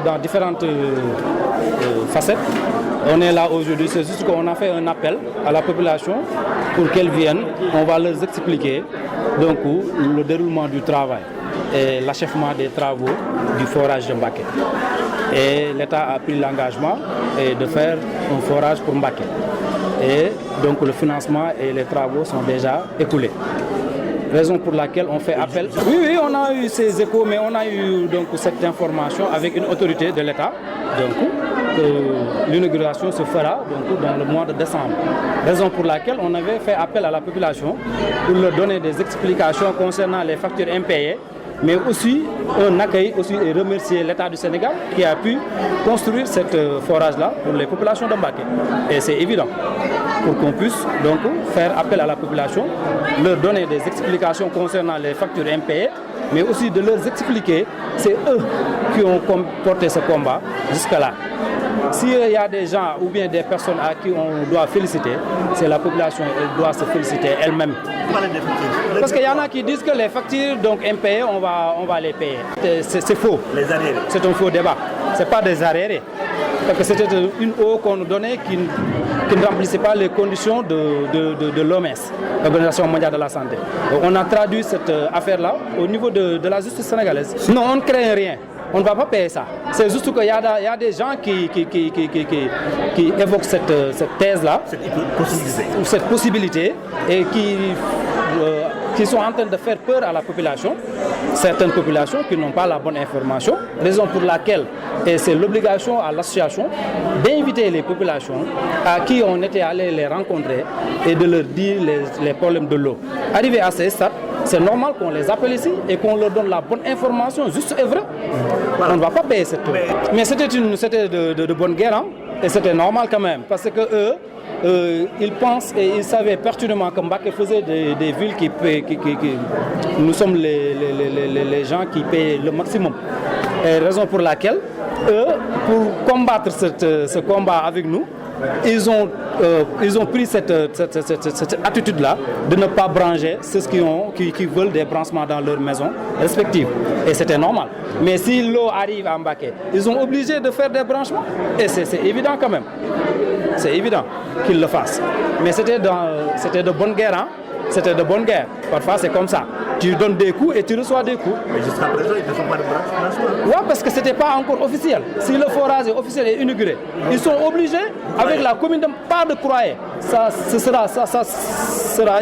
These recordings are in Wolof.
dans différentes facettes. On est là aujourd'hui, c'est juste qu'on a fait un appel à la population pour qu'elle vienne. On va leur expliquer donc le déroulement du travail et l'achèvement des travaux du forage de Mbacké. Et l'État a pris l'engagement de faire un forage pour Mbacké. Et donc le financement et les travaux sont déjà écoulés. Raison pour laquelle on fait appel. Oui, on a eu ces échos, mais on a eu donc cette information avec une autorité de l'État. Donc, l'inauguration se fera donc, dans le mois de décembre. Raison pour laquelle on avait fait appel à la population pour leur donner des explications concernant les factures impayées, mais aussi un accueil et remercier l'État du Sénégal qui a pu construire cette forage-là pour les populations de Mbacké. Et c'est évident pour qu'on puisse donc faire appel à la population, leur donner des explications concernant les factures impayées, mais aussi de leur expliquer, c'est eux qui ont porté ce combat jusque-là. S'il y a des gens ou bien des personnes à qui on doit féliciter, c'est la population, elle doit se féliciter elle-même. Parce qu'il y en a qui disent que les factures donc impayées, on va les payer. C'est faux. Les arriérés. C'est un faux débat. Ce n'est pas des arriérés. Parce que c'était une eau qu'on nous donnait qui ne remplissait pas les conditions de l'OMS, l'Organisation mondiale de la santé. Donc on a traduit cette affaire-là au niveau de la justice sénégalaise. Non, on ne crée rien. On ne va pas payer ça. C'est juste qu'il y a des gens qui évoquent cette thèse-là, cette possibilité, et qui sont en train de faire peur à la population, certaines populations qui n'ont pas la bonne information, raison pour laquelle, et c'est l'obligation à l'association d'inviter les populations à qui on était allé les rencontrer et de leur dire les problèmes de l'eau. Arrivé à ce stade, c'est normal qu'on les appelle ici et qu'on leur donne la bonne information, juste et vrai. On ne va pas payer cette eau. Mais c'était de bonne guerre, hein, et c'était normal quand même, parce que eux, ils pensent et ils savaient pertinemment que Mbacké faisait des villes qui nous sommes les gens qui payent le maximum. Et raison pour laquelle, eux, pour combattre ce combat avec nous, ils ont pris cette attitude-là de ne pas brancher ceux qui veulent des branchements dans leurs maisons respectives. Et c'était normal. Mais si l'eau arrive à Mbacké, ils sont obligés de faire des branchements. Et c'est évident quand même. C'est évident qu'ils le fassent. Mais c'était de bonne guerre, hein? C'était de bonne guerre. Parfois, c'est comme ça. Tu donnes des coups et tu reçois des coups. Mais jusqu'à présent, ils ne font pas de branchement. Oui, parce que ce n'était pas encore officiel. Si le forage est officiel et inauguré, ils sont obligés, avec la commune, pas de croyer. Ça sera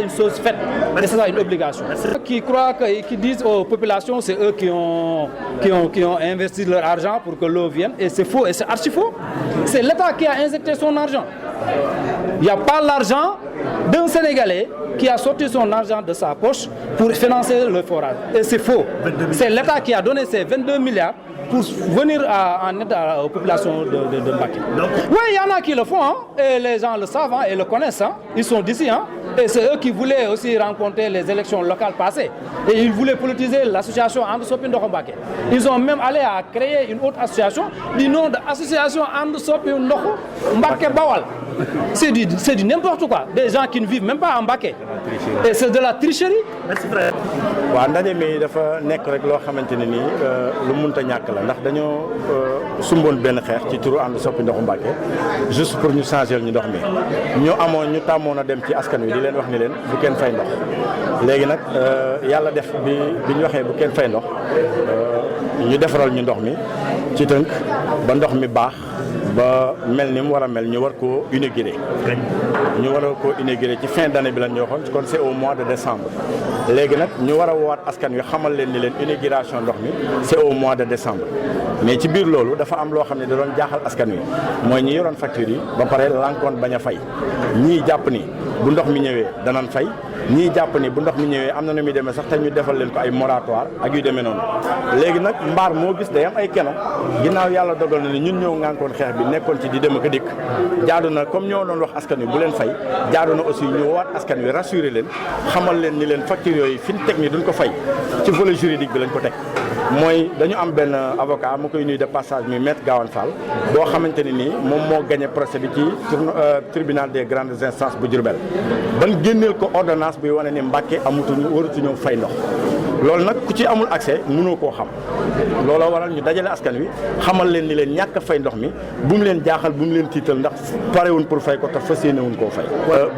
une chose faite. Et ce sera une obligation. Qui croient, qui disent aux populations, c'est eux qui ont investi leur argent pour que l'eau vienne. Et c'est faux, et c'est archi faux. C'est l'État qui a injecté son argent. Il n'y a pas l'argent d'un Sénégalais qui a sorti son argent de sa poche pour financer le forage. Et c'est faux. C'est l'État qui a donné ces 22 milliards pour venir en aide aux populations de Mbacké. Oui, il y en a qui le font, hein, et les gens le savent, hein, et le connaissent. Hein. Ils sont d'ici. Hein, et c'est eux qui voulaient aussi rencontrer les élections locales passées. Et ils voulaient politiser l'association And Soppi Ndoxu Mbacké. Ils ont même allé à créer une autre association du nom de l'association And Soppi Ndoxu Mbacké Bawal. C'est du n'importe quoi. Des gens qui ne vivent même pas en Mbacké. Et c'est de la tricherie. Merci frère. waaw ndaje mi dafa nekk rek loo xamante ne nii lu munta ñàkk la ndax dañoo sumboon benn xeex ci turu And Soppi Ndoxu Mbacké juste pour ñu changer ñu ndox mi ñu tàmmoon a dem ci askan wi di leen wax ni leen bu kenn fay ndox léegi nag yàlla def bi ñu waxee bu kenn fay ndox ñu defaral ñu ndox mi ci tënk ba ndox mi baax ba mel ni mu war a mel ñu war koo inaugurer ci fin d'année bi lañ ñu waxoon kon c'est au mois de décembre léegi nag ñu war a woowaat askan wi xamal leen ni leen inauguration ndox mi c'est au mois de décembre mais ci biir loolu dafa am loo xam ne da doon jaaxal askan wi mooy ñi yoroon facture yi ba pare lankoon bañ a fay ñii jàpp ni bu ndox mi ñëwee danañ fay ñii jàpp ni bu ndox mi ñëwee am na nu muy demee sax te ñu defal leen ko ay moratoire ak yu demee noonu léegi nag mbaar moo gis day am ay keno ginnaaw yàlla dogal na ni ñun ñëw ngànkoon xeex bi nekkoon ci di dem ak a dikk jaadu na comme ñoo doon wax askan wi bu leen fay jaadu na aussi ñu woowaat askan wi rassurer leen xamal leen ni leen facture yooyu fi ñu teg ni duñ ko fay ci volet juridique bi lañ ko teg mooy dañu am benn avocat mu koy nuyu de passage muy maître Gawane Fall boo xamante ni nii moom moo gagné procès bi ci tribunal des grandes instances bu Diourbel ban génneel ko ordonnance buy wane ni Mbacké waratuñu fay ndox loolu nag ku ci amul accès mënoo koo xam looloo waral ñu dajale askan wi xamal leen ni leen ñàkk a fay ndox mi bu mu leen jaaxal bu mu leen tiital ndax parewuñ pour fay ko te fas yéene wuñ koo fay.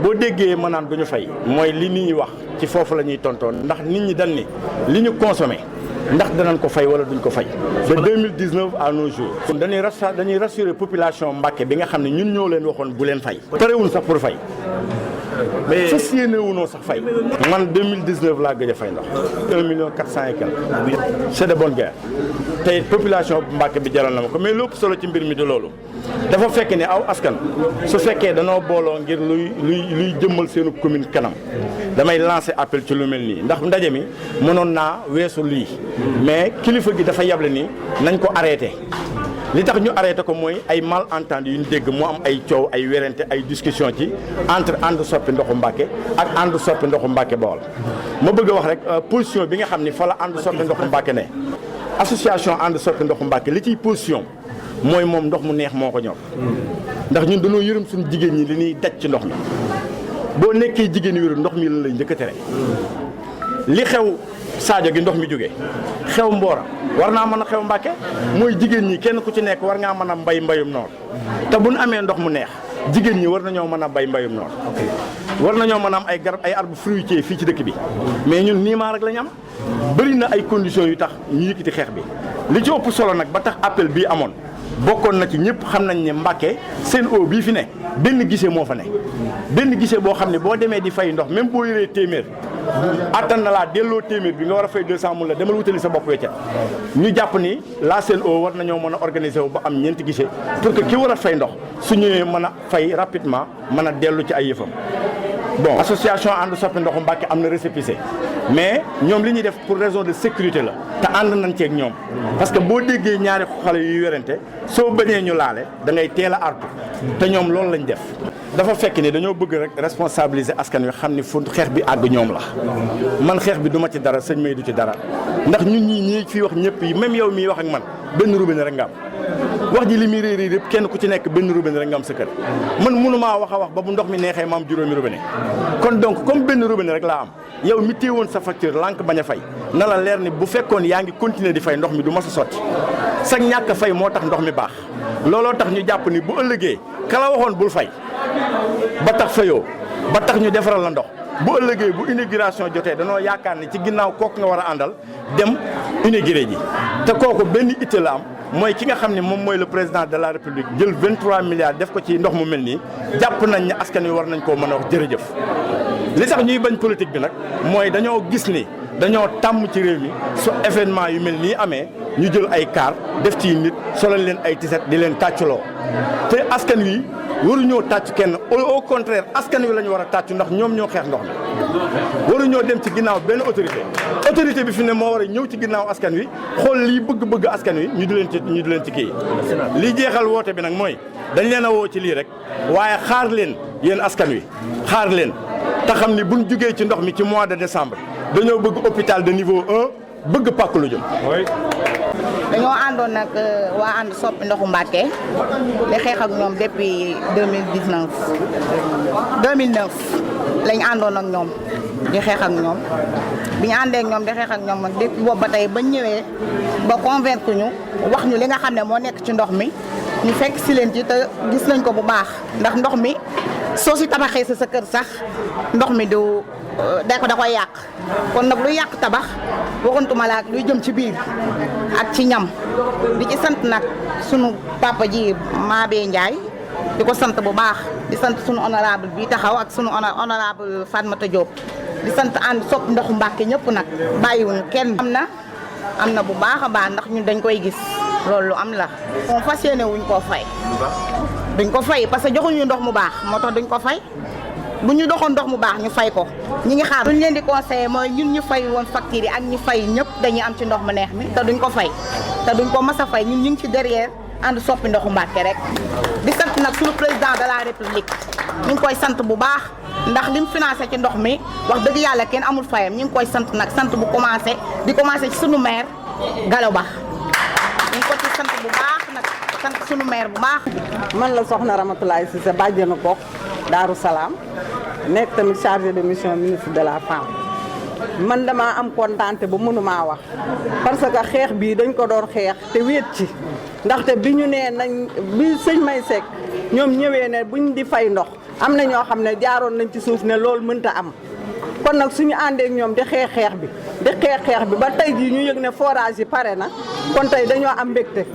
boo déggee ma naan duñu fay mooy li nit ñi wax ci foofu la ñuy tontoon ndax nit ñi dañ ni li ñu consommé ndax danañ ko fay wala duñ ko fay. de 2019 à nos jours. dañuy rassurer population Mbacké bi nga xam ne ñun ñoo leen waxoon bu leen fay. parewuñ sax pour fay. mais fas yéene wunoo sax fay. man 2019 laa gëj a fay ndox. 1 million 400 et quelque. c'est de bonne guerre. tey population Mbacké bi jaral na ma ko mais lépp solo ci mbir mi di loolu. dafa fekk ne aw askan su fekkee danoo booloo ngir luy jëmmal seenu commune kanam damay lancer appel ci lu mel nii ndax ndaje mi mënoon naa weesu lii mais kilifa gi dafa yable ni nañ ko arrêté. li tax ñu arrêté ko mooy ay malentendu yu ñu dégg mu am ay coow ay werante ay discussion ci entre ànd soppi ndoxu Mbacké ak ànd soppi ndoxu Mbacké Bawol ma bëgg a wax rek position bi nga xam ni fa la ànd soppi ndoxu Mbacké ne association ànd soppi ndoxu Mbacké li ciy position mooy moom ndox mu neex moo ko ñor ndax ñun dañoo yërëm suñu jigéen ñi li ñuy daj ci ndox mi boo nekkee jigéen wéru ndox mi lan lay njëkk a tere li xew Sadio gi ndox mi jógee xew Mbora war naa mën a xew Mbacké mooy jigéen ñi kenn ku ci nekk war ngaa mën a mbayum noor te bu ñu amee ndox mu neex jigéen ñi war nañoo mën a mbayum noor war nañoo mën a am ay garab ay arbre fruitier fii ci dëkk bi mais ñun niimaa rek la ñu am bëri na ay conditions yu tax ñu yëkkati xeex bi li ci ëpp solo nag ba tax appel bii amoon bokkoon na ci ñëpp xam nañ ne Mbacké Sen'Eau bii fi ne benn guichet moo fa ne benn guichet boo xam ne boo demee di fay ndox même boo yoree téeméer attan na laa delloo téeméer bi nga war a fay 200 mun la demal wutali sa bopp weccet ñu jàpp ni la Sen'Eau war nañoo mën a organiser wu ba am ñeenti guichet pour que ki war a fay ndox su ñëwee mën a fay rapidement mën a dellu ci ay yëfam. bon association ànd soppi ndoxu Mbacké am na récépissé mais ñoom li ñuy def pour raison de sécurité la te ànd nañ ceeg ñoom parce que boo déggee ñaari xale yuy werante soo bañee ñu laale da ngay teel a artu te ñoom loolu lañ def. dafa fekk ni dañoo bëgg rek responsabiliser askan wi xam ni fu xeex bi àgg ñoom la man xeex bi du ma ci dara sëñ May du ci dara ndax ñun ñii fii wax ñëpp yi même yow miy wax ak man benn robinet rek nga am wax ji li muy réer yëpp kenn ku ci nekk benn robinet rek nga am sa kër man mënumaa wax a wax ba bu ndox mi neexee ma am juróomi robinet kon donc comme benn robinet rek laa am yow mi téewoon sa facture lànk bañ a fay na la leer ni bu fekkoon yaa ngi continuer di fay ndox mi du ma sa sotti sa ñàkk fay moo tax ndox mi baax looloo tax ñu jàpp ni bu ëllëgee kala waxoon bul fay ba tax fayoo ba tax ñu defaral la ndox bu ëllëgee bu inauguration jotee danoo yaakaar ni ci ginnaaw kooku nga war a àndal dem inauguré ji te kooku benn itte la am mooy ki nga xam ne moom mooy le président de la république jël 23 milliards def ko ci ndox mu mel nii jàpp nañ ne askan wi war nañ koo mën a wax jërëjëf. li tax ñuy bañ politique bi nag mooy dañoo gis ni dañoo tàmm ci réew mi su événement yu mel nii amee ñu jël ay car def ci nit solal leen ay tiset di leen tàccaloo te askan wi waruñoo tàcc kenn au contraire askan wi la ñu war a tàcc ndax ñoom ñoo xeex ndox mi waruñoo dem ci ginnaaw benn autorité bi fi ne moo war a ñëw ci ginnaaw askan wi xool lii bëgg-bëgg askan wi ñu di leen ci kii li jeexal woote bi nag mooy dañ leen a woo ci lii rek waaye xaar leen yéen askan wi xaar leen te xam ni buñ jugee ci ndox mi ci mois de décembre dañoo bëgg hôpital de niveau 1 bëgg pàkk lu jëm. dañoo àndoon nag waa ànd soppi ndoxu Mbacké di xeex ak ñoom depuis 2009 lañ àndoon ak ñoom di xeex ak ñoom bi ñu àndee ak ñoom di xeex ak ñoom nag depuis boobu ba tey bañ ñëwee ba convaincre ñu wax ñu li nga xam ne moo nekk ci ndox mi ñu fekk si leen ci te gis nañ ko bu baax ndax ndox mi soo si tabaxee sa kër sax ndox mi du da koy yàq kon nag lu yàq tabax waxantuma la ak luy jëm ci biir ak ci ñam di ci sant nag sunu papa ji Mabé Ndiaye di ko sant bu baax di sant sunu honorable bi taxaw ak sunu honorable Fatmata Diop di sant ànd sopp ndoxu Mbacké ñëpp nag bàyyiwuñu kenn am na bu baax a baax ndax ñun dañ koy gis loolu lu am la moom fas yéene wuñ koo fay duñ ko fay parce que joxuñu ndox mu baax moo tax duñ ko fay bu ñu doxoon ndox mu baax ñu fay ko ñi ngi xaar duñ leen di conseiller mooy ñun ñu fay woon facture yi ak ñi fay ñëpp dañuy am ci ndox mu neex mi te duñ ko fay te duñ ko mas a fay ñun ñu ngi ci derrière ànd soppi ndoxu Mbacké rek di sant nag suñu président de la république ñu ngi koy sant bu baax ndax lim financé ci ndox mi wax dëgg yàlla kenn amul fayam ñu ngi koy sant nag sant bu commencé ci suñu maire Gallo Ba ñu ngi ko ci sant bu baax nag sant suñu maire bu baax. man la soxna Ramatoulaye Cissé bàjjenu gox Daaru Salaam nekk tamit chargé de mission ministre de la femme man damaa am kontaante ba mënumaa wax parce que xeex bii dañ ko doon xeex te wéet ci ndaxte bi ñu nee nañ bi sëñ May Seck ñoom ñëwee ne buñ di fay ndox am na ñoo xam ne jaaroon nañ ci suuf ne loolu mënta am kon nag suñu àndeek ñoom di xeex xeex bi ba tey jii ñu yëg ne forage yi pare na kon tey dañoo am mbégte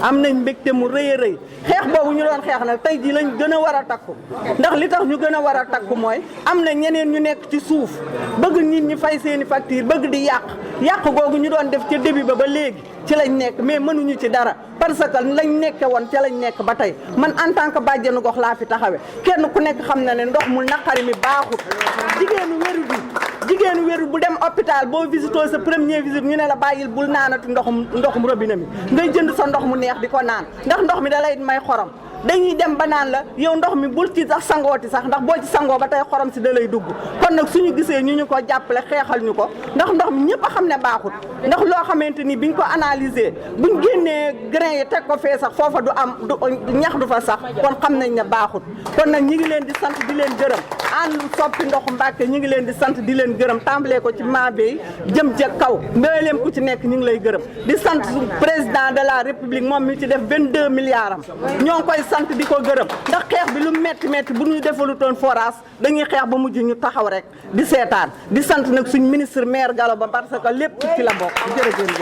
am nañ mbégte mu rëy a rëy xeex boobu ñu doon xeex nag tey jii lañ gën a war a takku ndax li tax ñu gën a war a takku mooy am na ñeneen ñu nekk ci suuf bëgg nit ñi fay seeni facture bëgg di yàq googu ñu doon def ca début ba léegi ci lañ nekk mais mënuñu ci dara parce que lañ nekke woon ca lañ nekk ba tey man en tant que bàjjenu gox laa fi taxawe kenn ku nekk xam na ne ndox mu naqari mi baaxut jigéenu wéru bu dem hôpital boo visitoo sa premier visite ñu ne la bàyyil bul naanati ndoxum robinet mi ngay jënd sa ndox mu neex di ko naan ndax ndox mi da lay may xorom dañuy dem ba naan la yow ndox mi bul ci sax sangooti sax ndax boo ci sangoo ba tey xorom si da lay dugg kon nag suñu gisee ñu ko jàppale xeexal ñu ko ndax ndox mi ñëpp a xam ne baaxut ndax loo xamante ni biñ ko analyser buñ génnee grain yi teg ko fee sax foofa du am ñax du fa sax kon xam nañ ne baaxut kon nag ñi ngi leen di sant di leen gërëm ànd soppi ndoxu Mbàkke ñi ngi leen di sant di leen gërëm tàmbalee ko ci Mabéye jëm ca kaw mbooleem ku ci nekk ñi ngi lay gërëm di sant président de la république moom mi ci def 22 milliards am ñoo ngi koy sant di ko gërëm ndax xeex bi lu metti bu ñu defalutoon forage dañuy xeex ba mujj ñu taxaw rek di seetaan di sant nag suñ ministre maire Gallo Ba parce que lépp ci la bokk jërëjëf